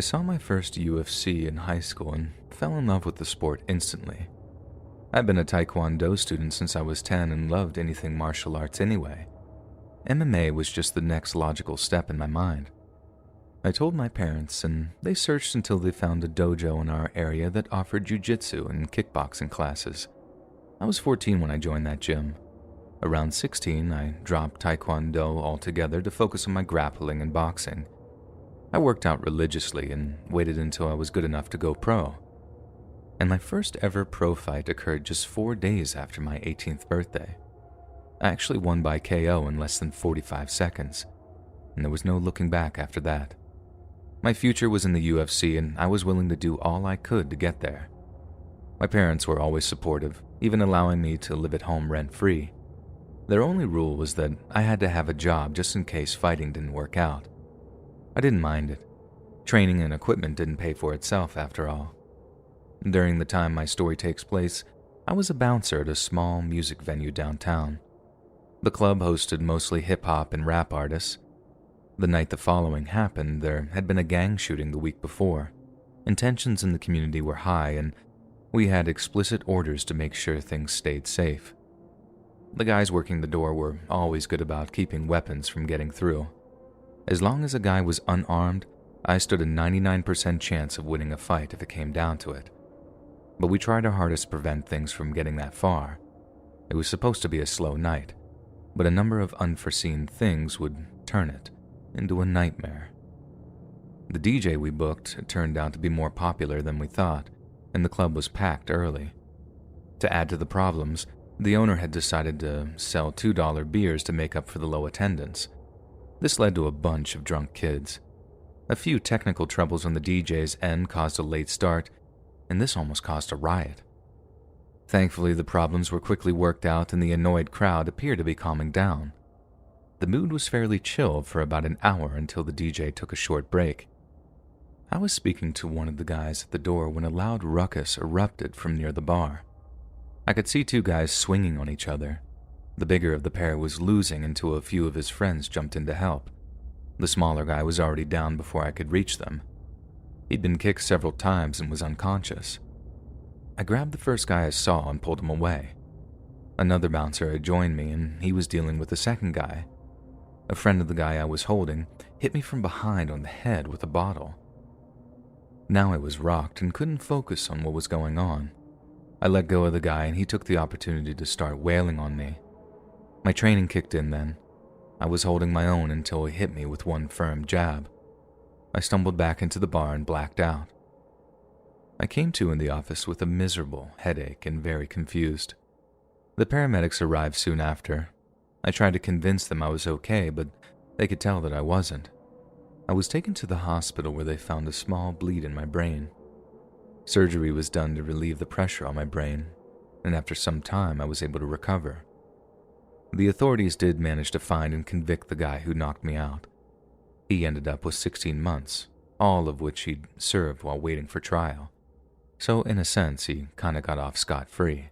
I saw my first UFC in high school and fell in love with the sport instantly. I'd been a Taekwondo student since I was 10 and loved anything martial arts anyway. MMA was just the next logical step in my mind. I told my parents, and they searched until they found a dojo in our area that offered jiu-jitsu and kickboxing classes. I was 14 when I joined that gym. Around 16, I dropped Taekwondo altogether to focus on my grappling and boxing. I worked out religiously and waited until I was good enough to go pro. And my first ever pro fight occurred just 4 days after my 18th birthday. I actually won by KO in less than 45 seconds, and there was no looking back after that. My future was in the UFC, and I was willing to do all I could to get there. My parents were always supportive, even allowing me to live at home rent-free. Their only rule was that I had to have a job just in case fighting didn't work out. I didn't mind it. Training and equipment didn't pay for itself after all. During the time my story takes place, I was a bouncer at a small music venue downtown. The club hosted mostly hip-hop and rap artists. The night the following happened, there had been a gang shooting the week before, and tensions in the community were high, and we had explicit orders to make sure things stayed safe. The guys working the door were always good about keeping weapons from getting through. As long as a guy was unarmed, I stood a 99% chance of winning a fight if it came down to it. But we tried our hardest to prevent things from getting that far. It was supposed to be a slow night, but a number of unforeseen things would turn it into a nightmare. The DJ we booked turned out to be more popular than we thought, and the club was packed early. To add to the problems, the owner had decided to sell $2 beers to make up for the low attendance. This led to a bunch of drunk kids. A few technical troubles on the DJ's end caused a late start, and this almost caused a riot. Thankfully, the problems were quickly worked out and the annoyed crowd appeared to be calming down. The mood was fairly chill for about an hour until the DJ took a short break. I was speaking to one of the guys at the door when a loud ruckus erupted from near the bar. I could see two guys swinging on each other. The bigger of the pair was losing until a few of his friends jumped in to help. The smaller guy was already down before I could reach them. He'd been kicked several times and was unconscious. I grabbed the first guy I saw and pulled him away. Another bouncer had joined me and he was dealing with the second guy. A friend of the guy I was holding hit me from behind on the head with a bottle. Now I was rocked and couldn't focus on what was going on. I let go of the guy and he took the opportunity to start wailing on me. My training kicked in then. I was holding my own until he hit me with one firm jab. I stumbled back into the bar and blacked out. I came to in the office with a miserable headache and very confused. The paramedics arrived soon after. I tried to convince them I was okay, but they could tell that I wasn't. I was taken to the hospital where they found a small bleed in my brain. Surgery was done to relieve the pressure on my brain, and after some time I was able to recover. The authorities did manage to find and convict the guy who knocked me out. He ended up with 16 months, all of which he'd served while waiting for trial. So in a sense, he kinda got off scot-free.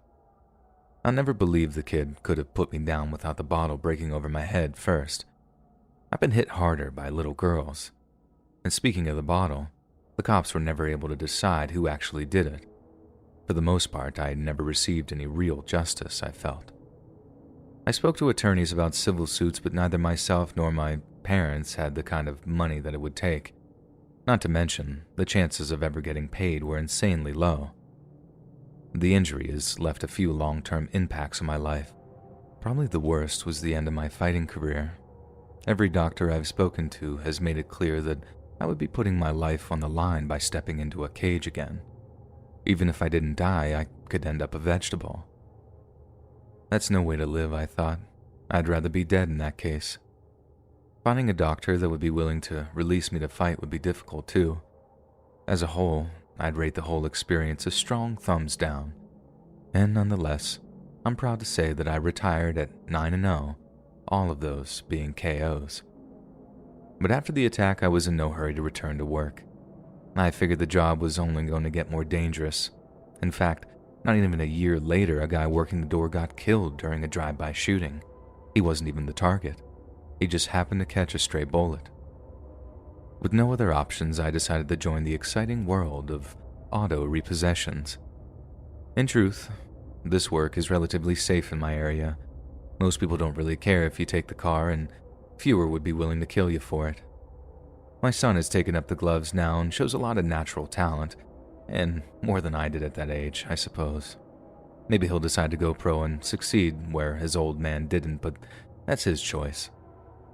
I'll never believe the kid could have put me down without the bottle breaking over my head first. I've been hit harder by little girls. And speaking of the bottle, the cops were never able to decide who actually did it. For the most part, I had never received any real justice, I felt. I spoke to attorneys about civil suits, but neither myself nor my parents had the kind of money that it would take. Not to mention, the chances of ever getting paid were insanely low. The injury has left a few long-term impacts on my life. Probably the worst was the end of my fighting career. Every doctor I've spoken to has made it clear that I would be putting my life on the line by stepping into a cage again. Even if I didn't die, I could end up a vegetable. That's no way to live, I thought. I'd rather be dead in that case. Finding a doctor that would be willing to release me to fight would be difficult too. As a whole, I'd rate the whole experience a strong thumbs down. And nonetheless, I'm proud to say that I retired at 9-0, all of those being KOs. But after the attack, I was in no hurry to return to work. I figured the job was only going to get more dangerous. In fact, not even a year later, a guy working the door got killed during a drive-by shooting. He wasn't even the target. He just happened to catch a stray bullet. With no other options, I decided to join the exciting world of auto repossessions. In truth, this work is relatively safe in my area. Most people don't really care if you take the car, and fewer would be willing to kill you for it. My son has taken up the gloves now and shows a lot of natural talent, and more than I did at that age, I suppose. Maybe he'll decide to go pro and succeed where his old man didn't, but that's his choice.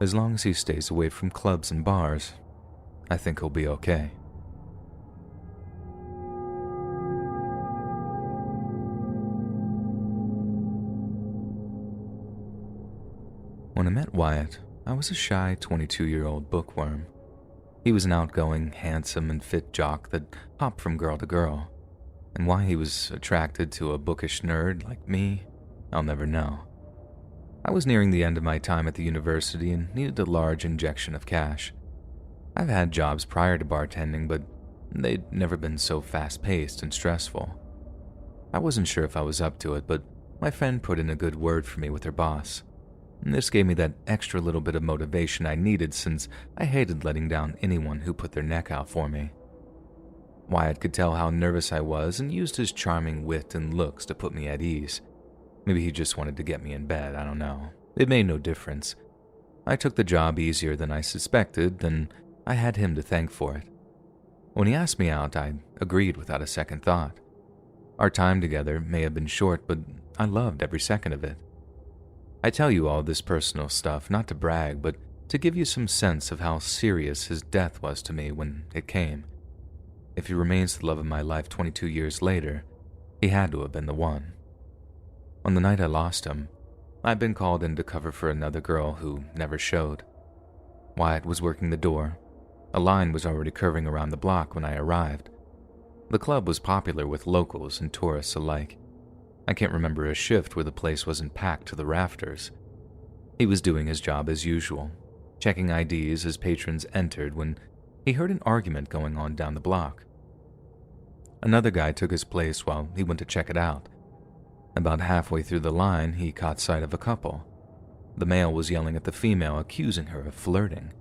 As long as he stays away from clubs and bars, I think he'll be okay. When I met Wyatt, I was a shy 22-year-old bookworm. He was an outgoing, handsome, and fit jock that hopped from girl to girl. And why he was attracted to a bookish nerd like me, I'll never know. I was nearing the end of my time at the university and needed a large injection of cash. I've had jobs prior to bartending, but they'd never been so fast-paced and stressful. I wasn't sure if I was up to it, but my friend put in a good word for me with her boss. And this gave me that extra little bit of motivation I needed, since I hated letting down anyone who put their neck out for me. Wyatt could tell how nervous I was and used his charming wit and looks to put me at ease. Maybe he just wanted to get me in bed, I don't know. It made no difference. I took the job easier than I suspected, and I had him to thank for it. When he asked me out, I agreed without a second thought. Our time together may have been short, but I loved every second of it. I tell you all this personal stuff not to brag, but to give you some sense of how serious his death was to me when it came. If he remains the love of my life 22 years later, he had to have been the one. On the night I lost him, I'd been called in to cover for another girl who never showed. Wyatt was working the door. A line was already curving around the block when I arrived. The club was popular with locals and tourists alike. I can't remember a shift where the place wasn't packed to the rafters. He was doing his job as usual, checking IDs as patrons entered, when he heard an argument going on down the block. Another guy took his place while he went to check it out. About halfway through the line, he caught sight of a couple. The male was yelling at the female, accusing her of flirting.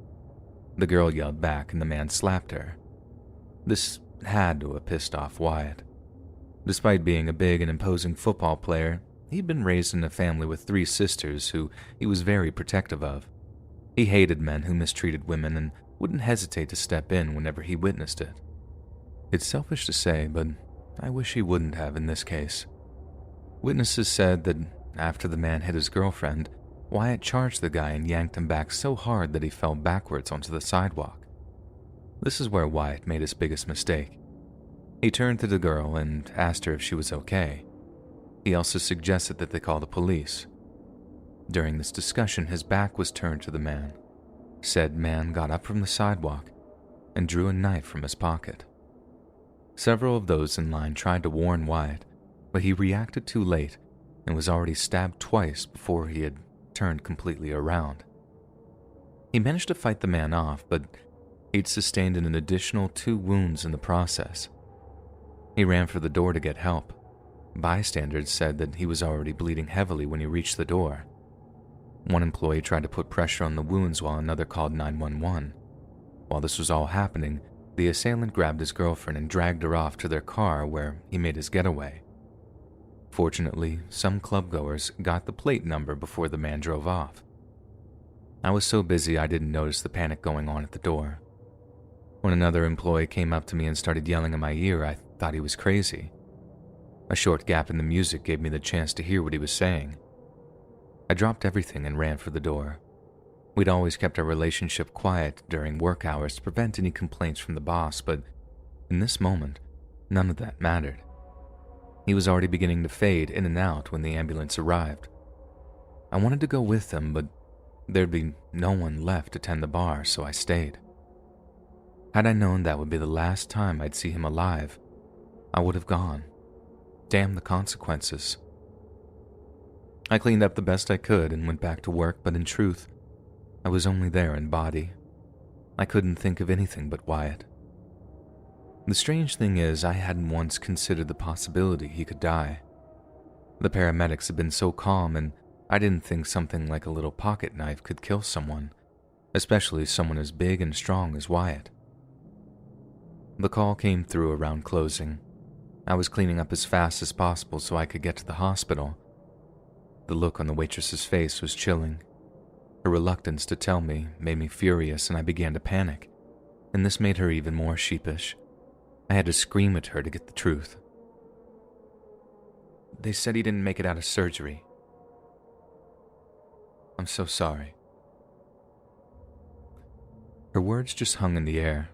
The girl yelled back and the man slapped her. This had to have pissed off Wyatt. Despite being a big and imposing football player, he'd been raised in a family with 3 sisters who he was very protective of. He hated men who mistreated women and wouldn't hesitate to step in whenever he witnessed it. It's selfish to say, but I wish he wouldn't have in this case. Witnesses said that after the man hit his girlfriend, Wyatt charged the guy and yanked him back so hard that he fell backwards onto the sidewalk. This is where Wyatt made his biggest mistake. He turned to the girl and asked her if she was okay. He also suggested that they call the police. During this discussion, his back was turned to the man. Said man got up from the sidewalk and drew a knife from his pocket. Several of those in line tried to warn Wyatt, but he reacted too late and was already stabbed twice before he had turned completely around. He managed to fight the man off, but he'd sustained an additional 2 wounds in the process. He ran for the door to get help. Bystanders said that he was already bleeding heavily when he reached the door. One employee tried to put pressure on the wounds while another called 911. While this was all happening, the assailant grabbed his girlfriend and dragged her off to their car where he made his getaway. Fortunately, some clubgoers got the plate number before the man drove off. I was so busy I didn't notice the panic going on at the door. When another employee came up to me and started yelling in my ear, I thought he was crazy. A short gap in the music gave me the chance to hear what he was saying. I dropped everything and ran for the door. We'd always kept our relationship quiet during work hours to prevent any complaints from the boss, but in this moment, none of that mattered. He was already beginning to fade in and out when the ambulance arrived. I wanted to go with them, but there'd be no one left to tend the bar, so I stayed. Had I known that would be the last time I'd see him alive, I would have gone. Damn the consequences. I cleaned up the best I could and went back to work, but in truth, I was only there in body. I couldn't think of anything but Wyatt. The strange thing is, I hadn't once considered the possibility he could die. The paramedics had been so calm, and I didn't think something like a little pocket knife could kill someone, especially someone as big and strong as Wyatt. The call came through around closing. I was cleaning up as fast as possible so I could get to the hospital. The look on the waitress's face was chilling. Her reluctance to tell me made me furious, and I began to panic, and this made her even more sheepish. I had to scream at her to get the truth. "They said he didn't make it out of surgery. I'm so sorry." Her words just hung in the air.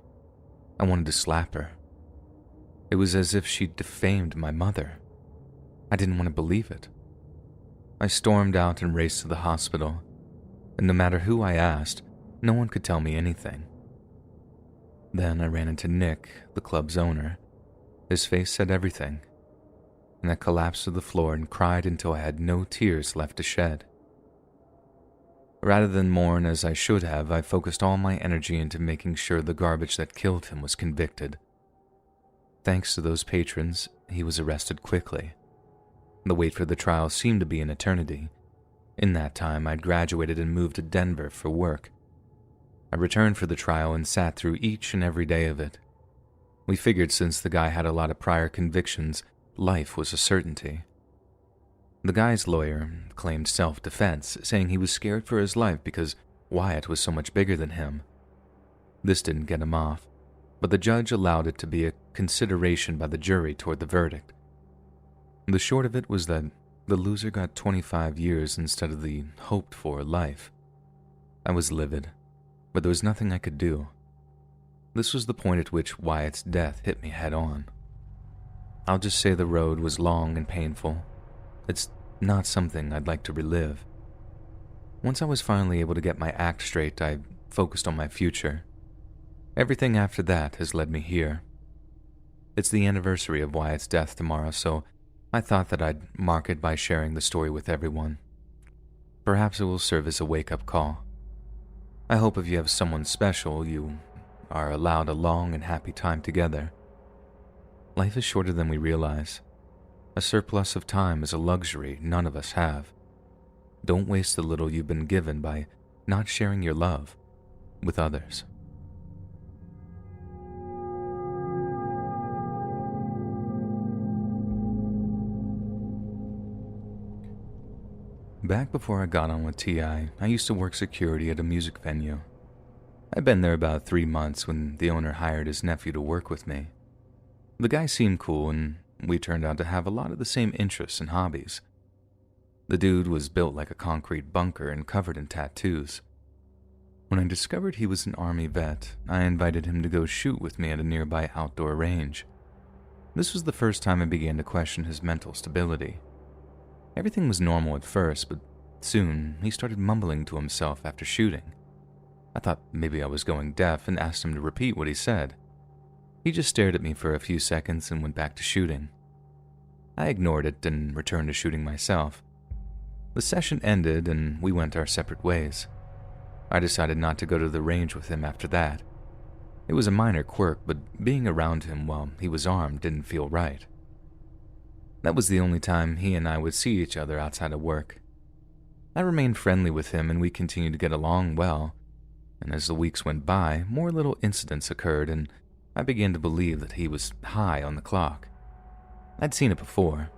I wanted to slap her. It was as if she defamed my mother. I didn't want to believe it. I stormed out and raced to the hospital, and no matter who I asked, no one could tell me anything. Then I ran into Nick, the club's owner. His face said everything, and I collapsed to the floor and cried until I had no tears left to shed. Rather than mourn as I should have, I focused all my energy into making sure the garbage that killed him was convicted. Thanks to those patrons, he was arrested quickly. The wait for the trial seemed to be an eternity. In that time, I'd graduated and moved to Denver for work. I returned for the trial and sat through each and every day of it. We figured since the guy had a lot of prior convictions, life was a certainty. The guy's lawyer claimed self-defense, saying he was scared for his life because Wyatt was so much bigger than him. This didn't get him off, but the judge allowed it to be a consideration by the jury toward the verdict. The short of it was that the loser got 25 years instead of the hoped-for life. I was livid, but there was nothing I could do. This was the point at which Wyatt's death hit me head-on. I'll just say the road was long and painful. It's not something I'd like to relive. Once I was finally able to get my act straight, I focused on my future. Everything after that has led me here. It's the anniversary of Wyatt's death tomorrow, so I thought that I'd mark it by sharing the story with everyone. Perhaps it will serve as a wake-up call. I hope if you have someone special, you are allowed a long and happy time together. Life is shorter than we realize. A surplus of time is a luxury none of us have. Don't waste the little you've been given by not sharing your love with others. Back before I got on with TI, I used to work security at a music venue. I'd been there about 3 months when the owner hired his nephew to work with me. The guy seemed cool, and we turned out to have a lot of the same interests and hobbies. The dude was built like a concrete bunker and covered in tattoos. When I discovered he was an Army vet, I invited him to go shoot with me at a nearby outdoor range. This was the first time I began to question his mental stability. Everything was normal at first, but soon he started mumbling to himself after shooting. I thought maybe I was going deaf and asked him to repeat what he said. He just stared at me for a few seconds and went back to shooting. I ignored it and returned to shooting myself. The session ended and we went our separate ways. I decided not to go to the range with him after that. It was a minor quirk, but being around him while he was armed didn't feel right. That was the only time he and I would see each other outside of work. I remained friendly with him and we continued to get along well, and as the weeks went by, more little incidents occurred and I began to believe that he was high on the clock. I'd seen it before,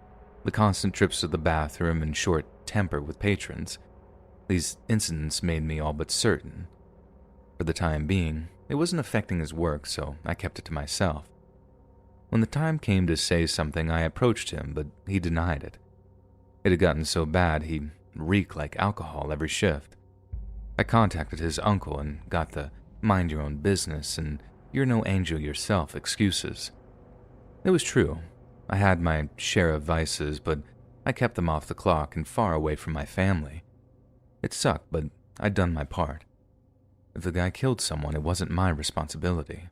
the constant trips to the bathroom and short temper with patrons. These incidents made me all but certain. For the time being, it wasn't affecting his work, so I kept it to myself. When the time came to say something, I approached him, but he denied it. It had gotten so bad he reeked like alcohol every shift. I contacted his uncle and got the mind your own business and you're no angel yourself excuses. It was true. I had my share of vices, but I kept them off the clock and far away from my family. It sucked, but I'd done my part. If the guy killed someone, it wasn't my responsibility.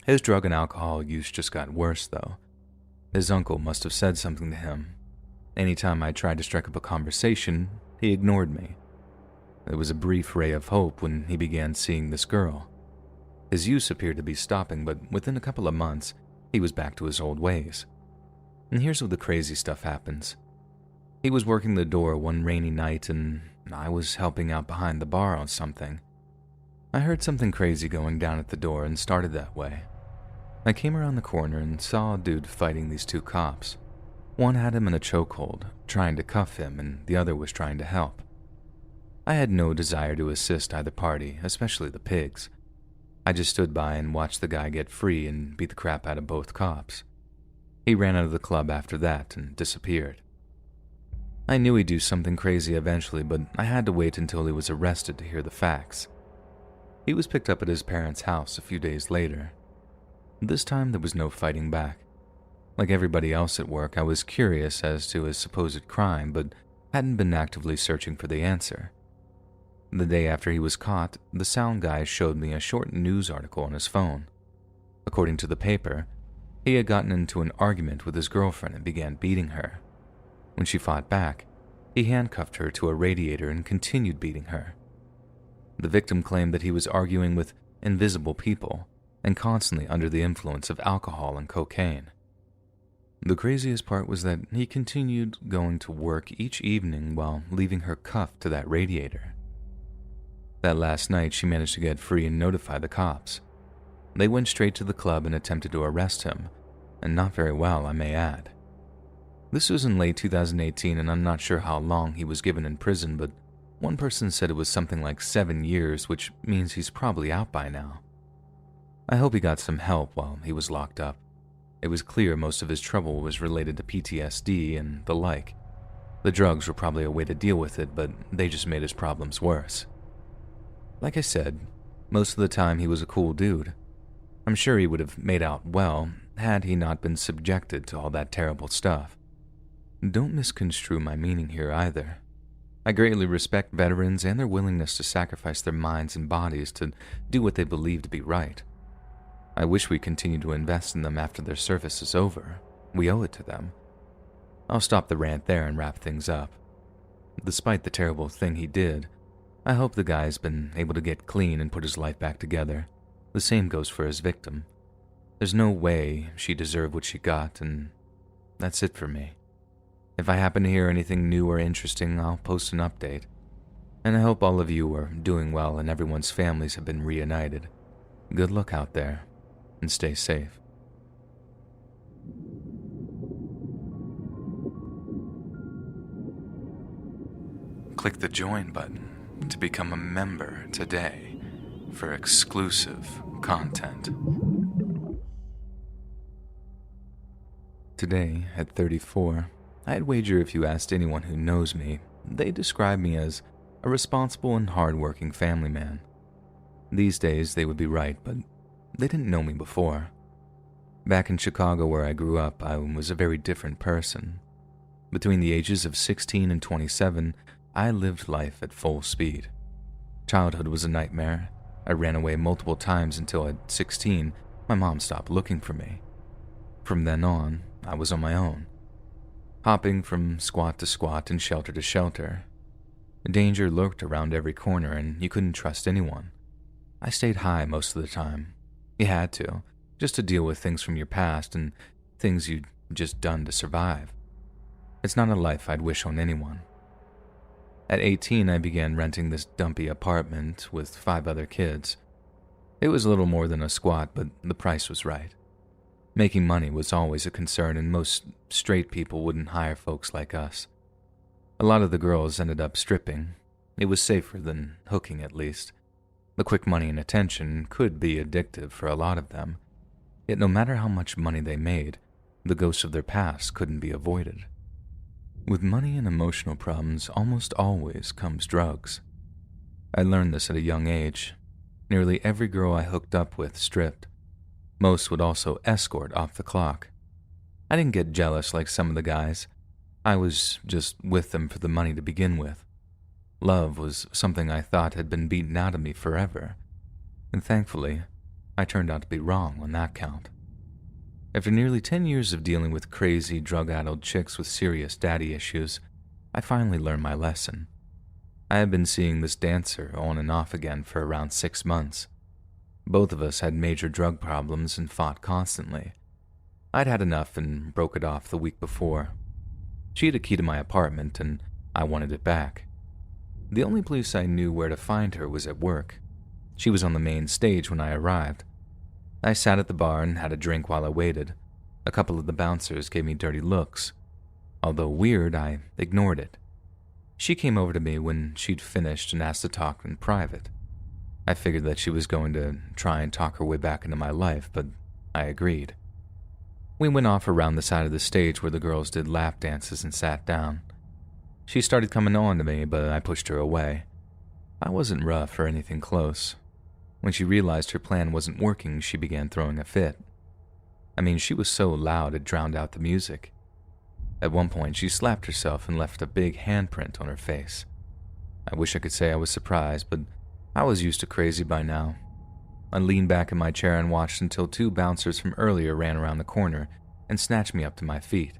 His drug and alcohol use just got worse, though. His uncle must have said something to him. Anytime I tried to strike up a conversation, he ignored me. There was a brief ray of hope when he began seeing this girl. His use appeared to be stopping, but within a couple of months, he was back to his old ways. And here's where the crazy stuff happens. He was working the door one rainy night, and I was helping out behind the bar on something. I heard something crazy going down at the door and started that way. I came around the corner and saw a dude fighting these two cops. One had him in a chokehold, trying to cuff him, and the other was trying to help. I had no desire to assist either party, especially the pigs. I just stood by and watched the guy get free and beat the crap out of both cops. He ran out of the club after that and disappeared. I knew he'd do something crazy eventually, but I had to wait until he was arrested to hear the facts. He was picked up at his parents' house a few days later. This time there was no fighting back. Like everybody else at work, I was curious as to his supposed crime, but hadn't been actively searching for the answer. The day after he was caught, the sound guy showed me a short news article on his phone. According to the paper, he had gotten into an argument with his girlfriend and began beating her. When she fought back, he handcuffed her to a radiator and continued beating her. The victim claimed that he was arguing with invisible people and constantly under the influence of alcohol and cocaine. The craziest part was that he continued going to work each evening while leaving her cuffed to that radiator. That last night, she managed to get free and notify the cops. They went straight to the club and attempted to arrest him, and not very well, I may add. This was in late 2018, and I'm not sure how long he was given in prison, but one person said it was something like 7 years, which means he's probably out by now. I hope he got some help while he was locked up. It was clear most of his trouble was related to PTSD and the like. The drugs were probably a way to deal with it, but they just made his problems worse. Like I said, most of the time he was a cool dude. I'm sure he would have made out well had he not been subjected to all that terrible stuff. Don't misconstrue my meaning here either. I greatly respect veterans and their willingness to sacrifice their minds and bodies to do what they believe to be right. I wish we continued to invest in them after their service is over. We owe it to them. I'll stop the rant there and wrap things up. Despite the terrible thing he did, I hope the guy's been able to get clean and put his life back together. The same goes for his victim. There's no way she deserved what she got, and that's it for me. If I happen to hear anything new or interesting, I'll post an update. And I hope all of you are doing well and everyone's families have been reunited. Good luck out there, and stay safe. Click the join button to become a member today for exclusive content. Today, at 34, I'd wager if you asked anyone who knows me, they describe me as a responsible and hardworking family man. These days, they would be right, but they didn't know me before. Back in Chicago where I grew up, I was a very different person. Between the ages of 16 and 27, I lived life at full speed. Childhood was a nightmare. I ran away multiple times until at 16, my mom stopped looking for me. From then on, I was on my own, hopping from squat to squat and shelter to shelter. Danger lurked around every corner and you couldn't trust anyone. I stayed high most of the time. You had to, just to deal with things from your past and things you'd just done to survive. It's not a life I'd wish on anyone. At 18, I began renting this dumpy apartment with 5 other kids. It was a little more than a squat, but the price was right. Making money was always a concern, and most straight people wouldn't hire folks like us. A lot of the girls ended up stripping. It was safer than hooking, at least. The quick money and attention could be addictive for a lot of them. Yet no matter how much money they made, the ghosts of their past couldn't be avoided. With money and emotional problems almost always comes drugs. I learned this at a young age. Nearly every girl I hooked up with stripped. Most would also escort off the clock. I didn't get jealous like some of the guys. I was just with them for the money to begin with. Love was something I thought had been beaten out of me forever. And thankfully, I turned out to be wrong on that count. After nearly 10 years of dealing with crazy, drug-addled chicks with serious daddy issues, I finally learned my lesson. I had been seeing this dancer on and off again for around 6 months. Both of us had major drug problems and fought constantly. I'd had enough and broke it off the week before. She had a key to my apartment, and I wanted it back. The only place I knew where to find her was at work. She was on the main stage when I arrived. I sat at the bar and had a drink while I waited. A couple of the bouncers gave me dirty looks. Although weird, I ignored it. She came over to me when she'd finished and asked to talk in private. I figured that she was going to try and talk her way back into my life, but I agreed. We went off around the side of the stage where the girls did lap dances and sat down. She started coming on to me, but I pushed her away. I wasn't rough or anything close. When she realized her plan wasn't working, she began throwing a fit. I mean, she was so loud it drowned out the music. At one point, she slapped herself and left a big handprint on her face. I wish I could say I was surprised, but I was used to crazy by now. I leaned back in my chair and watched until two bouncers from earlier ran around the corner and snatched me up to my feet.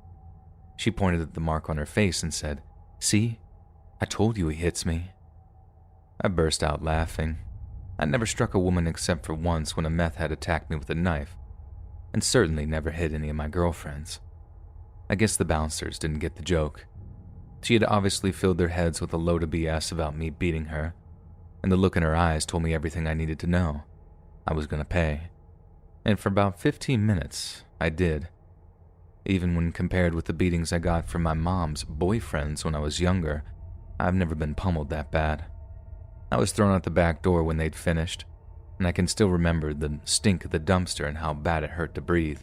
She pointed at the mark on her face and said, "See? I told you he hits me." I burst out laughing. I never struck a woman except for once when a meth head attacked me with a knife, and certainly never hit any of my girlfriends. I guess the bouncers didn't get the joke. She had obviously filled their heads with a load of BS about me beating her, and the look in her eyes told me everything I needed to know. I was going to pay. And for about 15 minutes, I did. Even when compared with the beatings I got from my mom's boyfriends when I was younger, I've never been pummeled that bad. I was thrown out the back door when they'd finished, and I can still remember the stink of the dumpster and how bad it hurt to breathe.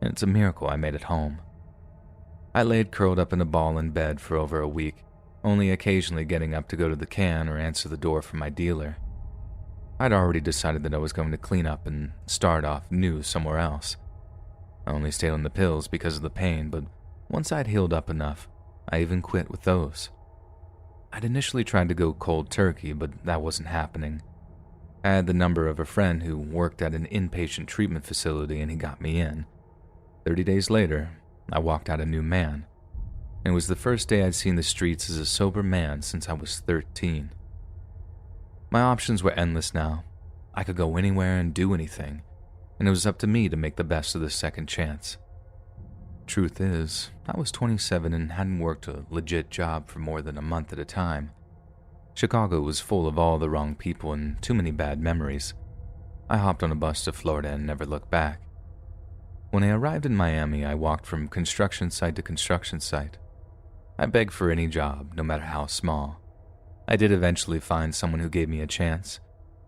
And it's a miracle I made it home. I laid curled up in a ball in bed for over a week, only occasionally getting up to go to the can or answer the door for my dealer. I'd already decided that I was going to clean up and start off new somewhere else. I only stayed on the pills because of the pain, but once I'd healed up enough, I even quit with those. I'd initially tried to go cold turkey, but that wasn't happening. I had the number of a friend who worked at an inpatient treatment facility and he got me in. 30 days later, I walked out a new man. It was the first day I'd seen the streets as a sober man since I was 13. My options were endless now. I could go anywhere and do anything, and it was up to me to make the best of the second chance. Truth is, I was 27 and hadn't worked a legit job for more than a month at a time. Chicago was full of all the wrong people and too many bad memories. I hopped on a bus to Florida and never looked back. When I arrived in Miami, I walked from construction site to construction site. I begged for any job, no matter how small. I did eventually find someone who gave me a chance.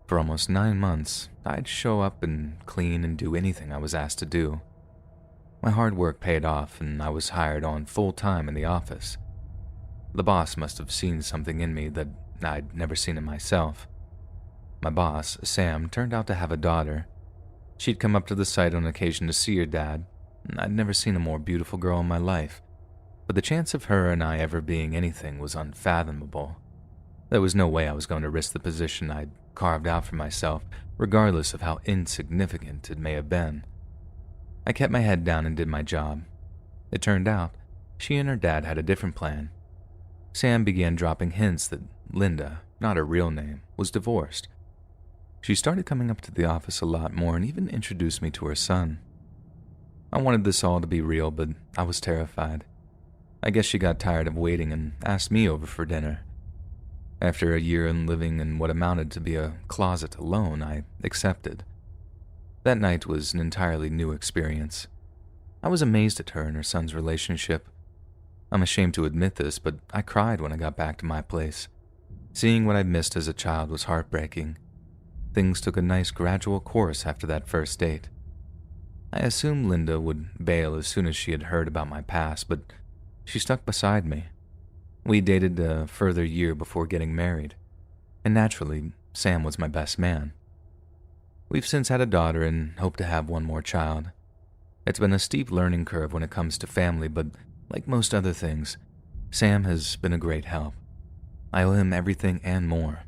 For almost 9 months, I'd show up and clean and do anything I was asked to do. My hard work paid off, and I was hired on full-time in the office. The boss must have seen something in me that I'd never seen in myself. My boss, Sam, turned out to have a daughter. She'd come up to the site on occasion to see her dad. I'd never seen a more beautiful girl in my life, but the chance of her and I ever being anything was unfathomable. There was no way I was going to risk the position I'd carved out for myself, regardless of how insignificant it may have been. I kept my head down and did my job. It turned out, she and her dad had a different plan. Sam began dropping hints that Linda, not her real name, was divorced. She started coming up to the office a lot more and even introduced me to her son. I wanted this all to be real, but I was terrified. I guess she got tired of waiting and asked me over for dinner. After a year in living in what amounted to be a closet alone, I accepted. That night was an entirely new experience. I was amazed at her and her son's relationship. I'm ashamed to admit this, but I cried when I got back to my place. Seeing what I'd missed as a child was heartbreaking. Things took a nice gradual course after that first date. I assumed Linda would bail as soon as she had heard about my past, but she stuck beside me. We dated a further year before getting married, and naturally, Sam was my best man. We've since had a daughter and hope to have one more child. It's been a steep learning curve when it comes to family, but like most other things, Sam has been a great help. I owe him everything and more.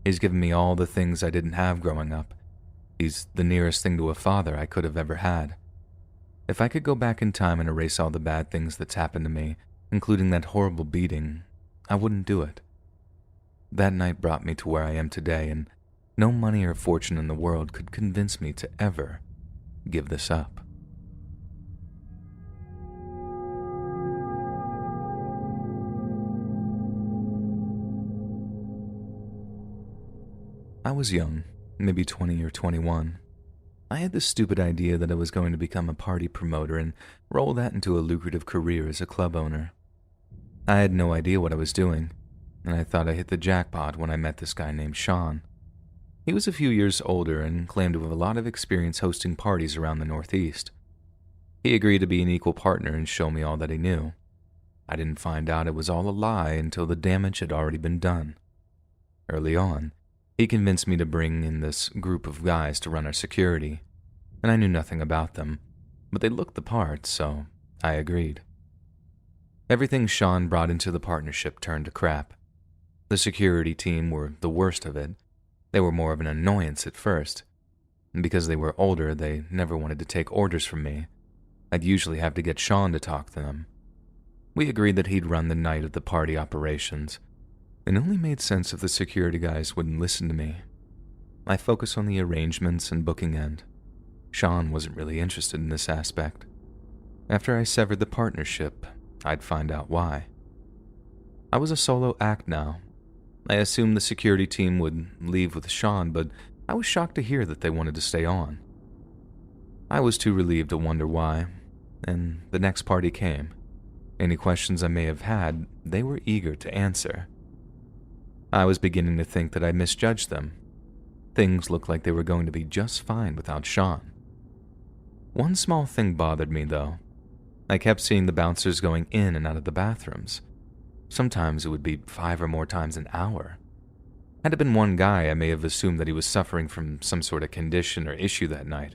He's given me all the things I didn't have growing up. He's the nearest thing to a father I could have ever had. If I could go back in time and erase all the bad things that's happened to me, including that horrible beating, I wouldn't do it. That night brought me to where I am today, and no money or fortune in the world could convince me to ever give this up. I was young, maybe 20 or 21. I had this stupid idea that I was going to become a party promoter and roll that into a lucrative career as a club owner. I had no idea what I was doing, and I thought I hit the jackpot when I met this guy named Sean. He was a few years older and claimed to have a lot of experience hosting parties around the Northeast. He agreed to be an equal partner and show me all that he knew. I didn't find out it was all a lie until the damage had already been done. Early on, he convinced me to bring in this group of guys to run our security, and I knew nothing about them, but they looked the part, so I agreed. Everything Sean brought into the partnership turned to crap. The security team were the worst of it. They were more of an annoyance at first, and because they were older, they never wanted to take orders from me. I'd usually have to get Sean to talk to them. We agreed that he'd run the night of the party operations. It only made sense if the security guys wouldn't listen to me. I focused on the arrangements and booking end. Sean wasn't really interested in this aspect. After I severed the partnership, I'd find out why. I was a solo act now. I assumed the security team would leave with Sean, but I was shocked to hear that they wanted to stay on. I was too relieved to wonder why, and the next party came. Any questions I may have had, they were eager to answer. I was beginning to think that I misjudged them. Things looked like they were going to be just fine without Sean. One small thing bothered me, though. I kept seeing the bouncers going in and out of the bathrooms. Sometimes it would be 5 or more times an hour. Had it been one guy, I may have assumed that he was suffering from some sort of condition or issue that night.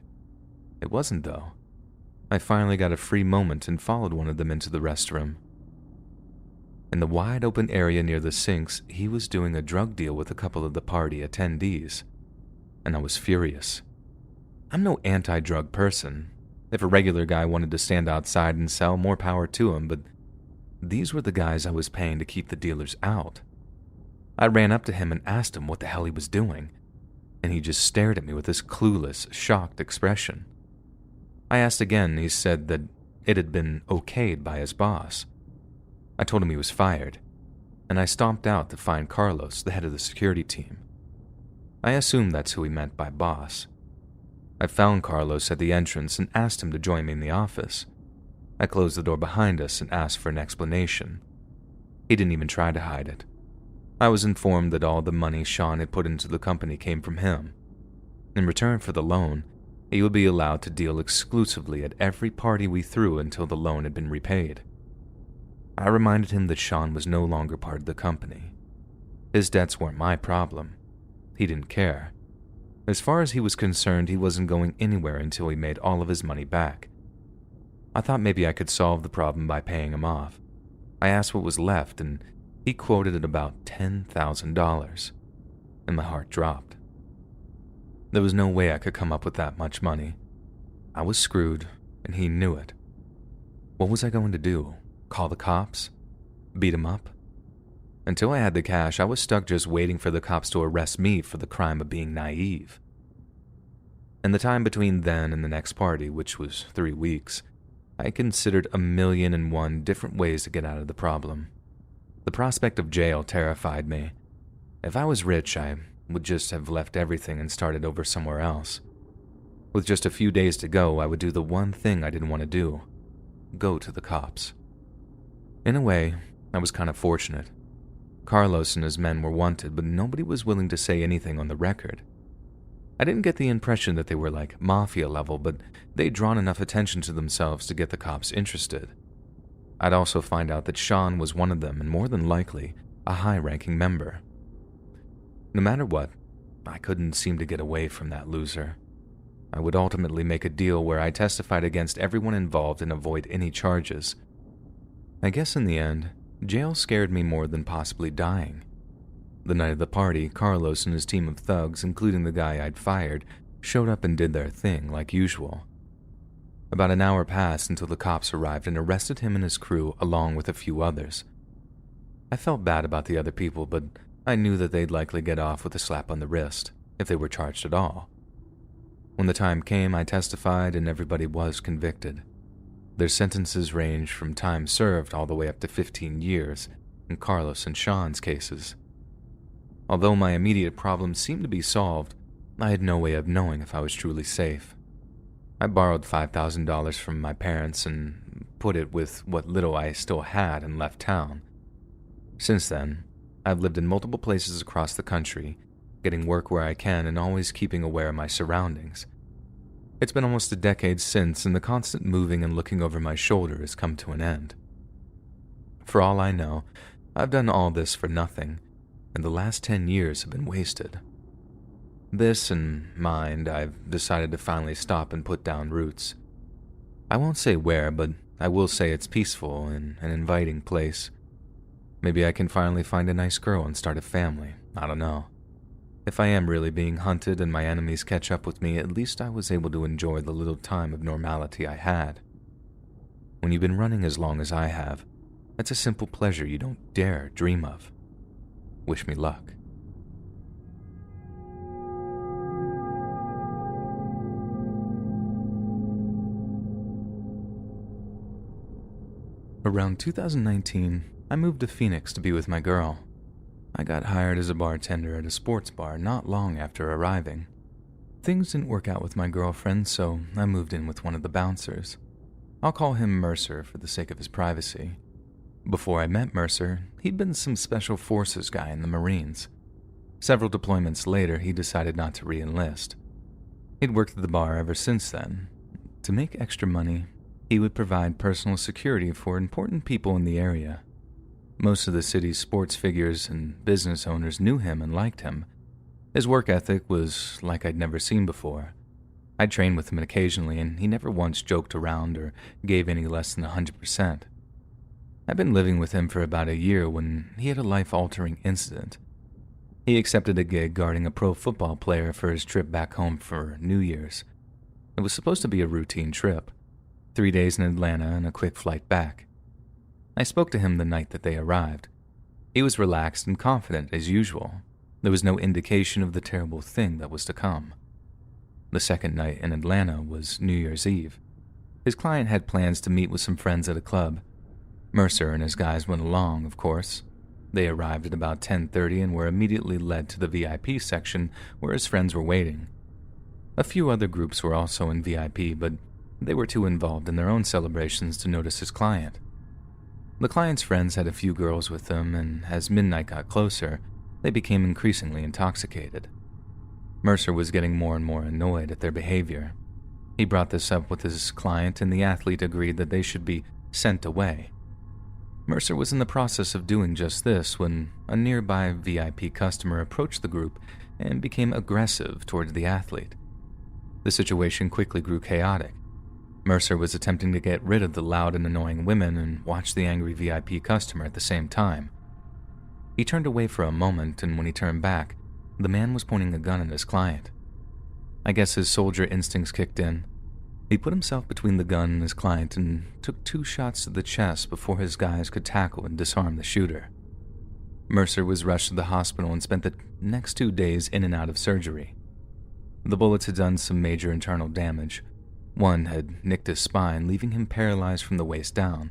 It wasn't, though. I finally got a free moment and followed one of them into the restroom. In the wide open area near the sinks, he was doing a drug deal with a couple of the party attendees, and I was furious. I'm no anti-drug person. If a regular guy wanted to stand outside and sell, more power to him, but these were the guys I was paying to keep the dealers out. I ran up to him and asked him what the hell he was doing, and he just stared at me with this clueless, shocked expression. I asked again, and he said that it had been okayed by his boss. I told him he was fired, and I stomped out to find Carlos, the head of the security team. I assumed that's who he meant by boss. I found Carlos at the entrance and asked him to join me in the office. I closed the door behind us and asked for an explanation. He didn't even try to hide it. I was informed that all the money Sean had put into the company came from him. In return for the loan, he would be allowed to deal exclusively at every party we threw until the loan had been repaid. I reminded him that Sean was no longer part of the company. His debts weren't my problem. He didn't care. As far as he was concerned, he wasn't going anywhere until he made all of his money back. I thought maybe I could solve the problem by paying him off. I asked what was left, and he quoted at about $10,000, and my heart dropped. There was no way I could come up with that much money. I was screwed, and he knew it. What was I going to do? Call the cops? Beat him up? Until I had the cash, I was stuck just waiting for the cops to arrest me for the crime of being naive. In the time between then and the next party, which was 3 weeks, I considered 1,000,001 different ways to get out of the problem. The prospect of jail terrified me. If I was rich, I would just have left everything and started over somewhere else. With just a few days to go, I would do the one thing I didn't want to do: go to the cops. In a way, I was kind of fortunate. Carlos and his men were wanted, but nobody was willing to say anything on the record. I didn't get the impression that they were like mafia level, but they'd drawn enough attention to themselves to get the cops interested. I'd also find out that Sean was one of them, and more than likely, a high-ranking member. No matter what, I couldn't seem to get away from that loser. I would ultimately make a deal where I testified against everyone involved and avoid any charges. I guess in the end, jail scared me more than possibly dying. The night of the party, Carlos and his team of thugs, including the guy I'd fired, showed up and did their thing like usual. About an hour passed until the cops arrived and arrested him and his crew along with a few others. I felt bad about the other people, but I knew that they'd likely get off with a slap on the wrist, if they were charged at all. When the time came, I testified and everybody was convicted. Their sentences ranged from time served all the way up to 15 years in Carlos and Sean's cases. Although my immediate problems seemed to be solved, I had no way of knowing if I was truly safe. I borrowed $5,000 from my parents and put it with what little I still had and left town. Since then, I've lived in multiple places across the country, getting work where I can and always keeping aware of my surroundings. It's been almost a decade since, and the constant moving and looking over my shoulder has come to an end. For all I know, I've done all this for nothing, and the last 10 years have been wasted. This in mind, I've decided to finally stop and put down roots. I won't say where, but I will say it's peaceful and an inviting place. Maybe I can finally find a nice girl and start a family. I don't know. If I am really being hunted and my enemies catch up with me, at least I was able to enjoy the little time of normality I had. When you've been running as long as I have, that's a simple pleasure you don't dare dream of. Wish me luck. Around 2019, I moved to Phoenix to be with my girl. I got hired as a bartender at a sports bar not long after arriving. Things didn't work out with my girlfriend, so I moved in with one of the bouncers. I'll call him Mercer for the sake of his privacy. Before I met Mercer, he'd been some special forces guy in the Marines. Several deployments later, he decided not to re-enlist. He'd worked at the bar ever since then. To make extra money, he would provide personal security for important people in the area. Most of the city's sports figures and business owners knew him and liked him. His work ethic was like I'd never seen before. I'd train with him occasionally, and he never once joked around or gave any less than 100%. I'd been living with him for about a year when he had a life-altering incident. He accepted a gig guarding a pro football player for his trip back home for New Year's. It was supposed to be a routine trip, 3 days in Atlanta and a quick flight back. I spoke to him the night that they arrived. He was relaxed and confident as usual. There was no indication of the terrible thing that was to come. The second night in Atlanta was New Year's Eve. His client had plans to meet with some friends at a club. Mercer and his guys went along, of course. They arrived at about 10:30 and were immediately led to the VIP section where his friends were waiting. A few other groups were also in VIP, but they were too involved in their own celebrations to notice his client. The client's friends had a few girls with them, and as midnight got closer, they became increasingly intoxicated. Mercer was getting more and more annoyed at their behavior. He brought this up with his client, and the athlete agreed that they should be sent away. Mercer was in the process of doing just this when a nearby VIP customer approached the group and became aggressive towards the athlete. The situation quickly grew chaotic. Mercer was attempting to get rid of the loud and annoying women and watch the angry VIP customer at the same time. He turned away for a moment, and when he turned back, the man was pointing a gun at his client. I guess his soldier instincts kicked in. He put himself between the gun and his client and took 2 shots to the chest before his guys could tackle and disarm the shooter. Mercer was rushed to the hospital and spent the next 2 days in and out of surgery. The bullets had done some major internal damage. One had nicked his spine, leaving him paralyzed from the waist down.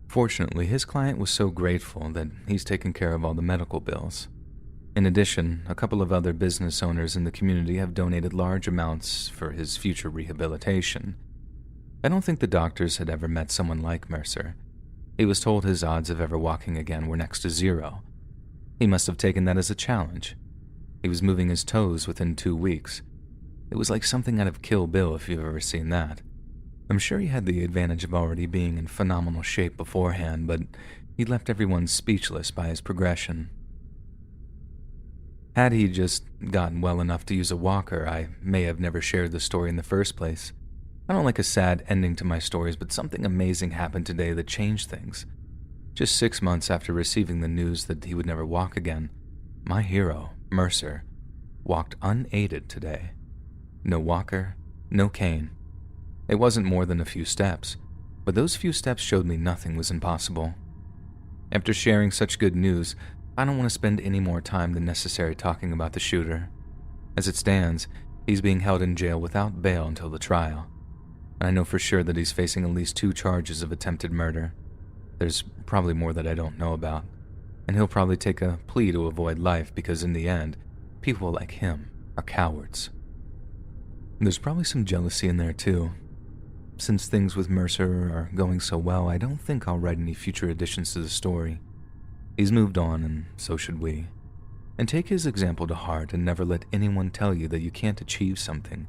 Fortunately, his client was so grateful that he's taken care of all the medical bills. In addition, a couple of other business owners in the community have donated large amounts for his future rehabilitation. I don't think the doctors had ever met someone like Mercer. He was told his odds of ever walking again were next to 0. He must have taken that as a challenge. He was moving his toes within 2 weeks. It was like something out of Kill Bill if you've ever seen that. I'm sure he had the advantage of already being in phenomenal shape beforehand, but he left everyone speechless by his progression. Had he just gotten well enough to use a walker, I may have never shared the story in the first place. I don't like a sad ending to my stories, but something amazing happened today that changed things. Just 6 months after receiving the news that he would never walk again, my hero, Mercer, walked unaided today. No walker, no cane. It wasn't more than a few steps, but those few steps showed me nothing was impossible. After sharing such good news, I don't want to spend any more time than necessary talking about the shooter. As it stands, he's being held in jail without bail until the trial. I know for sure that he's facing at least 2 charges of attempted murder. There's probably more that I don't know about, and he'll probably take a plea to avoid life because in the end, people like him are cowards. There's probably some jealousy in there too. Since things with Mercer are going so well, I don't think I'll write any future additions to the story. He's moved on, and so should we. And take his example to heart and never let anyone tell you that you can't achieve something.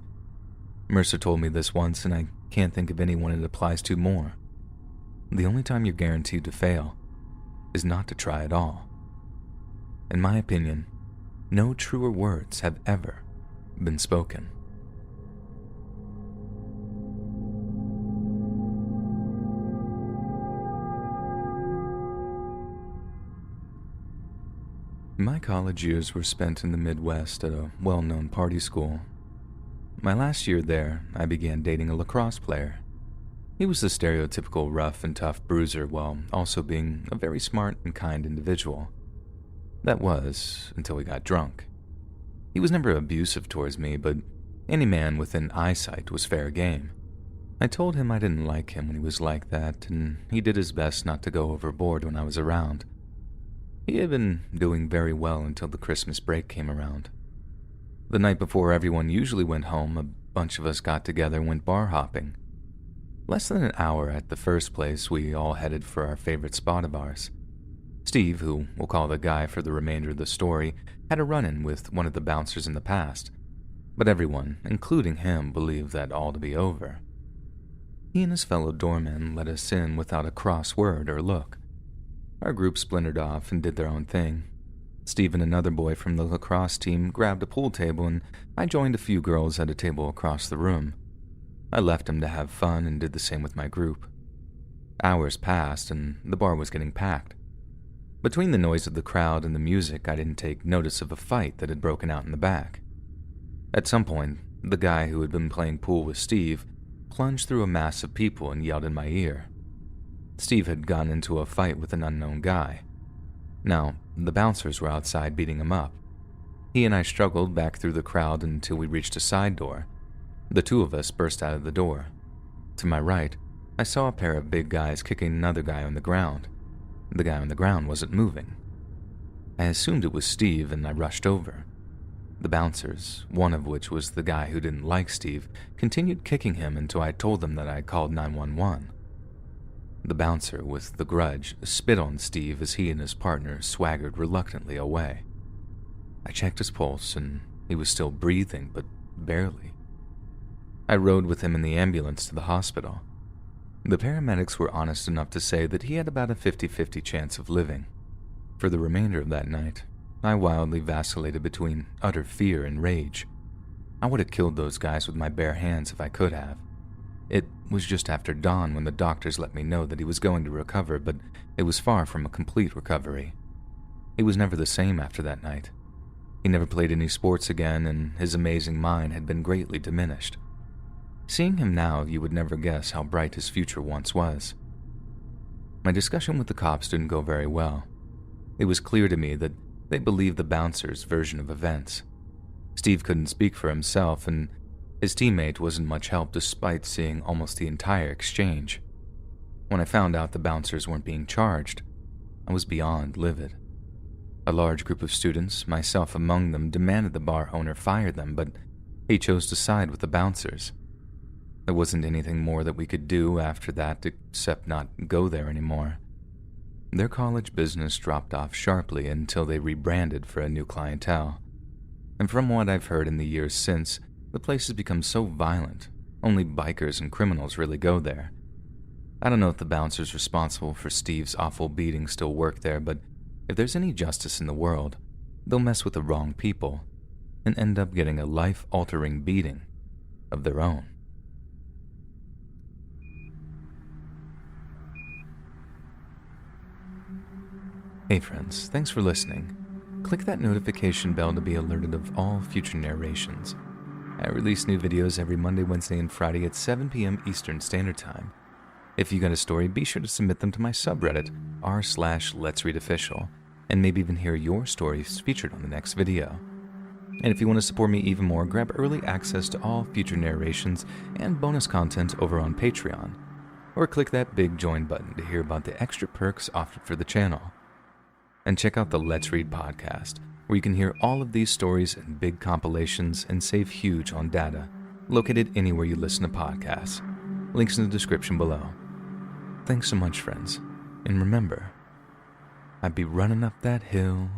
Mercer told me this once, and I can't think of anyone it applies to more. The only time you're guaranteed to fail is not to try at all. In my opinion, no truer words have ever been spoken. My college years were spent in the Midwest at a well-known party school. My last year there, I began dating a lacrosse player. He was the stereotypical rough and tough bruiser while also being a very smart and kind individual. That was, until we got drunk. He was never abusive towards me, but any man within eyesight was fair game. I told him I didn't like him when he was like that, and he did his best not to go overboard when I was around. He had been doing very well until the Christmas break came around. The night before everyone usually went home, a bunch of us got together and went bar hopping. Less than an hour at the first place, we all headed for our favorite spot of ours. Steve, who we'll call the guy for the remainder of the story, had a run-in with one of the bouncers in the past, but everyone, including him, believed that all to be over. He and his fellow doormen let us in without a cross word or look. Our group splintered off and did their own thing. Steve and another boy from the lacrosse team grabbed a pool table, and I joined a few girls at a table across the room. I left them to have fun and did the same with my group. Hours passed, and the bar was getting packed. Between the noise of the crowd and the music, I didn't take notice of a fight that had broken out in the back. At some point, the guy who had been playing pool with Steve plunged through a mass of people and yelled in my ear. Steve had gotten into a fight with an unknown guy. Now, the bouncers were outside beating him up. He and I struggled back through the crowd until we reached a side door. The two of us burst out of the door. To my right, I saw a pair of big guys kicking another guy on the ground. The guy on the ground wasn't moving. I assumed it was Steve, and I rushed over. The bouncers, one of which was the guy who didn't like Steve, continued kicking him until I told them that I had called 911. The bouncer, with the grudge, spit on Steve as he and his partner swaggered reluctantly away. I checked his pulse, and he was still breathing, but barely. I rode with him in the ambulance to the hospital. The paramedics were honest enough to say that he had about a 50-50 chance of living. For the remainder of that night, I wildly vacillated between utter fear and rage. I would have killed those guys with my bare hands if I could have. It was just after dawn when the doctors let me know that he was going to recover, but it was far from a complete recovery. He was never the same after that night. He never played any sports again, and his amazing mind had been greatly diminished. Seeing him now, you would never guess how bright his future once was. My discussion with the cops didn't go very well. It was clear to me that they believed the bouncer's version of events. Steve couldn't speak for himself, and his teammate wasn't much help despite seeing almost the entire exchange. When I found out the bouncers weren't being charged, I was beyond livid. A large group of students, myself among them, demanded the bar owner fire them, but he chose to side with the bouncers. There wasn't anything more that we could do after that except not go there anymore. Their college business dropped off sharply until they rebranded for a new clientele. And from what I've heard in the years since, the place has become so violent, only bikers and criminals really go there. I don't know if the bouncers responsible for Steve's awful beating still work there, but if there's any justice in the world, they'll mess with the wrong people and end up getting a life-altering beating of their own. Hey friends, thanks for listening. Click that notification bell to be alerted of all future narrations. I release new videos every Monday, Wednesday, and Friday at 7 p.m. Eastern Standard Time. If you got a story, be sure to submit them to my subreddit, r/Let'sReadOfficial, and maybe even hear your stories featured on the next video. And if you want to support me even more, grab early access to all future narrations and bonus content over on Patreon, or click that big join button to hear about the extra perks offered for the channel. And check out the Let's Read podcast, where you can hear all of these stories in big compilations and save huge on data. located anywhere you listen to podcasts. Links in the description below. Thanks so much, friends. And remember, I'd be running up that hill